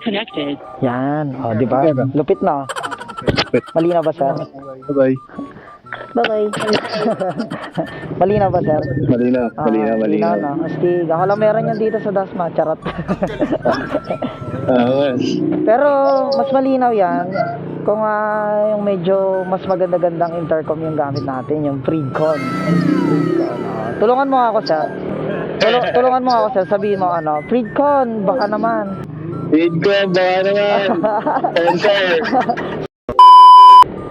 Connected. Yan. O, di ba? Lupit na. Lupit. Malinaw ba, sir? Bye-bye. Bye-bye. Malinaw ba, sir? Malinaw. Malinaw. No? Astig. Ako lang meron yan dito sa Dasma. Charot. Yes. Pero, mas malinaw yan kung yung medyo mas maganda-gandang intercom yung gamit natin, yung Freedcon. Tulungan mo ako, sir. Tulungan mo ako, sir. Sabihin mo, Freedcon, baka naman. Freedcon, baka naman. Sir.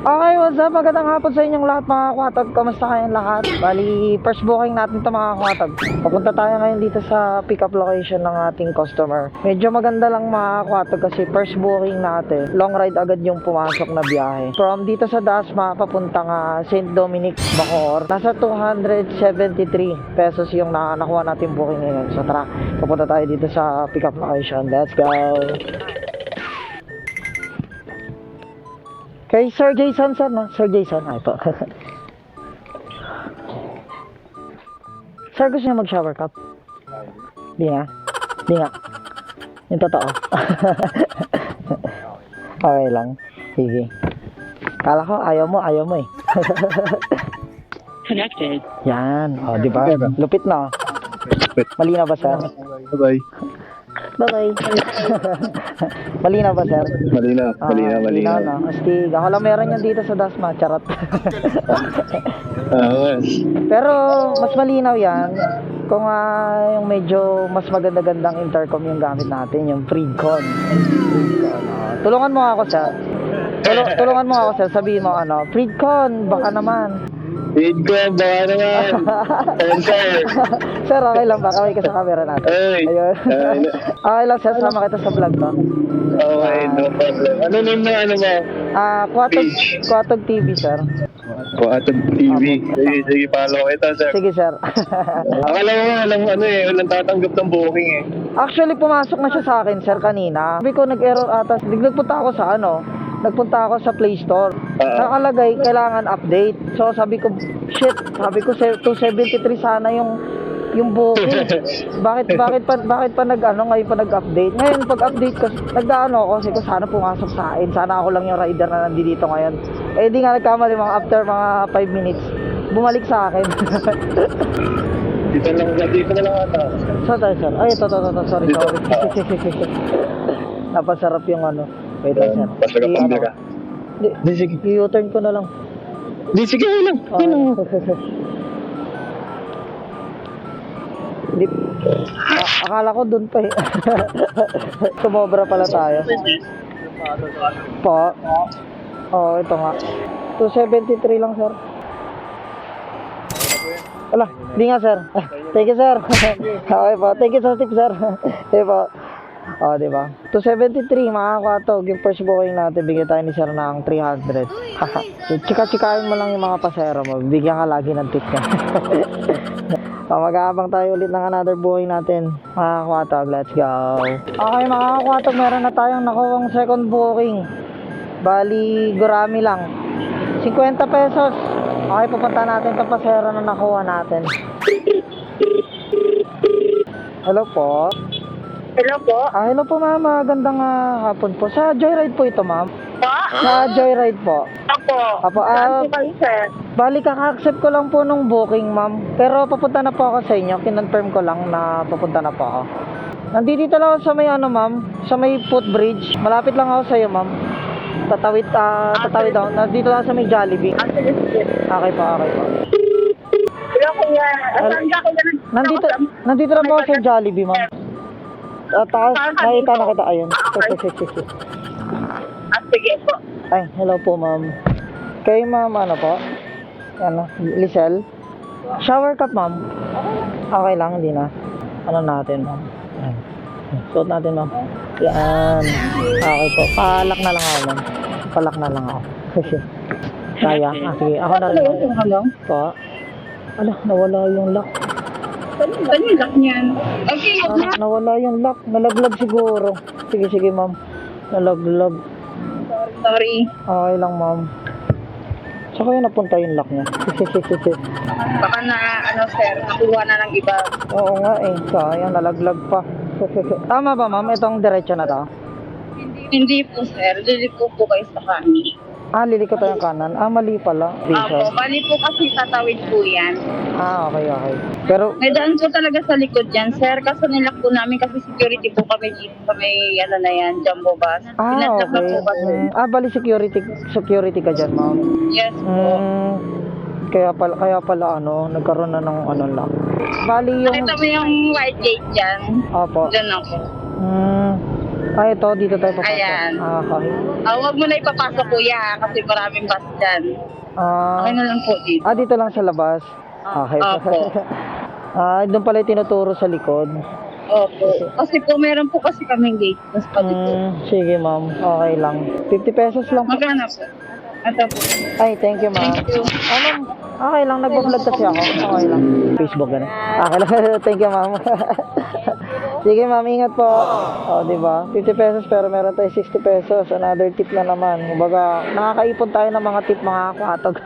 Okay, what's up? Magandang hapon sa inyong lahat mga kwatag. Kamusta kayong lahat? Bali, first booking natin ito mga kwatag. Papunta tayo ngayon dito sa pick-up location ng ating customer. Medyo maganda lang mga kwatag kasi first booking natin. Long ride agad yung pumasok na biyahe. From dito sa Dasma, papuntang St. Dominic, Bacoor. Nasa 273 pesos yung nakuha natin booking ngayon. So tara, papunta tayo dito sa pick-up location. Let's go! Kay Sir Jason, sir, no? Sir Jason, ay po. Sir, gusto niya mag-shower cup? Di nga. Yung totoo. Okay lang. Sige. Kala ko, ayaw mo eh. Connected. Yan. O, di ba? Lupit na. Lupit. Malinaw ba, sir? Bye-bye. Bye-bye. Malinaw ba, sir? Malinaw. Malinaw, no? Astig. Ako lang meron yan dito sa Dasma. Charot. Yes. Pero, mas malinaw yan kung yung medyo mas maganda-gandang intercom yung gamit natin, yung Freedcon. Tulungan mo ako, sir. Tulungan mo ako, sir. Sabihin mo, Freedcon, baka naman. Freedcon, baka naman. Sir. Sir, okay lang ba? Kaway ka sa camera natin. Hey. Ayun. Okay lang, sir. Sama kita sa vlog to. Okay, no problem. Ano name na mo? Kwatog TV, sir. Kuatag TV. Sige, follow kita, sir. Sige, sir. Akala mo walang tatanggap ng booking eh. Actually, pumasok na siya sa akin, sir, kanina. Sabi ko, nag-error ata. Nagpunta ako sa Nagpunta ako sa Play Store. Nakalagay, kailangan update. So, sabi ko, shit. Sabi ko, 273 sana yung booking. Bakit pa ngayon pa nag-update? Ngayon, pag-update ko, ako kasi ko sana pumasok sa akin. Sana ako lang yung rider na nandito ngayon. Eh, di nga nagkamali after mga 5 minutes. Bumalik sa akin. Dito na lang ata. Saan tayo, sir? Ay, ito. Sorry. Napasarap yung Wait lang, sir. Basta ka pambira ka. Di, sige. I-U-turn ko na lang. Di, sige, lang. Akala ko dun pa eh. Sumobra pala tayo. Po. Oo, ito nga. 273 lang, sir. Wala, di nga, sir. Thank you, sir. Okay po. Thank you sa tip, sir. Okay po. O, diba? 273, mga kwatog. Yung first booking natin, bigyan tayo ni sir ng 300. Chika-chikain mo lang yung mga pasero mo. Bigyan ka lagi ng tip ka. Mag-aabang tayo ulit ng another booking natin. Mga kwatog, let's go. Okay, mga kwatog, meron na tayong nakuwang second booking. Bali, gurami lang. 50 pesos. Okay, pupunta natin itong pasero na nakuha natin. Hello po. Hello po. Hello po, ma'am. Magandang hapon po. Sa Joyride po ito, ma'am. Po? Sa Joyride po. Apo. Saan po kayo, sir? Bali, kaka-accept ko lang po nung booking, ma'am. Pero papunta na po ako sa inyo. Kinonfirm ko lang na papunta na po ako. Nandito lang ako sa may ma'am. Sa may footbridge. Malapit lang ako sa iyo, ma'am. Tatawid ako. Nandito lang sa may Jollibee. Sige. Okay po. Hello, kuya. Saan ka, kuya? Nandito lang po ako sa Jollibee, ma'am. Nakita na kita. Ayun. Sige po. Ay, hello po, ma'am. Kay ma'am, po? Lisel? Shower cup, ma'am. Okay lang, hindi na. Natin, ma'am. Ayan. Suot natin, ma'am. Yan. Okay po. Palak na lang ako, ma'am. Kaya? Sige. Ako na rin. Po? Nawala yung lock. Saan yung lock niyan? Okay, Nawala yung lock. Nalaglag siguro. Sige, ma'am. Nalaglag. sorry. Okay lang, ma'am. Saan kayo napunta yung lock niya? Baka sir, nakuha na ng iba. Oo nga eh. Sayang, nalaglag pa. Tama ba, ma'am? Itong diretso na to? Hindi po, sir. Liliko po kayo sa kanan. Liliko tayong kanan. Mali pala. Opo, Dito. bali po kasi tatawid po yan. Okay, okay. Pero, May daan po talaga sa likod yan, sir. Kaso nilak po namin kasi security po kami dito sa may ano na yan, jumbo bus. Pinadlock na okay. po kasi. Bali security ka dyan, ma'am. Yes po. Kaya pala nagkaroon na ng ano lang. Bali yung... Nakita mo yung white gate dyan? Opo. Diyan ako. Ito, dito tayo papasok. Ayan. Okay. Huwag mo na ipapasok, kuya, kasi maraming bus dyan. Okay na lang po dito. Dito lang sa labas. Okay. Opo. Doon pala yung tinuturo sa likod. Opo. Kasi po, meron po kasi kaming gate. Mas pa dito. Sige, ma'am. Okay lang. 50 pesos lang. Magkano po? Ito po. Ay, thank you, ma'am. Thank you. Ma'am, okay lang. Nagpa-vlog kasi ako. Okay lang. Facebook gano'n. Okay lang. Thank you, ma'am. Sige, ma'am. Ingat po. Di ba? 50 pesos pero meron tayo 60 pesos. Another tip na naman. Kumbaga, nakakaipon tayo ng mga tip, mga katog.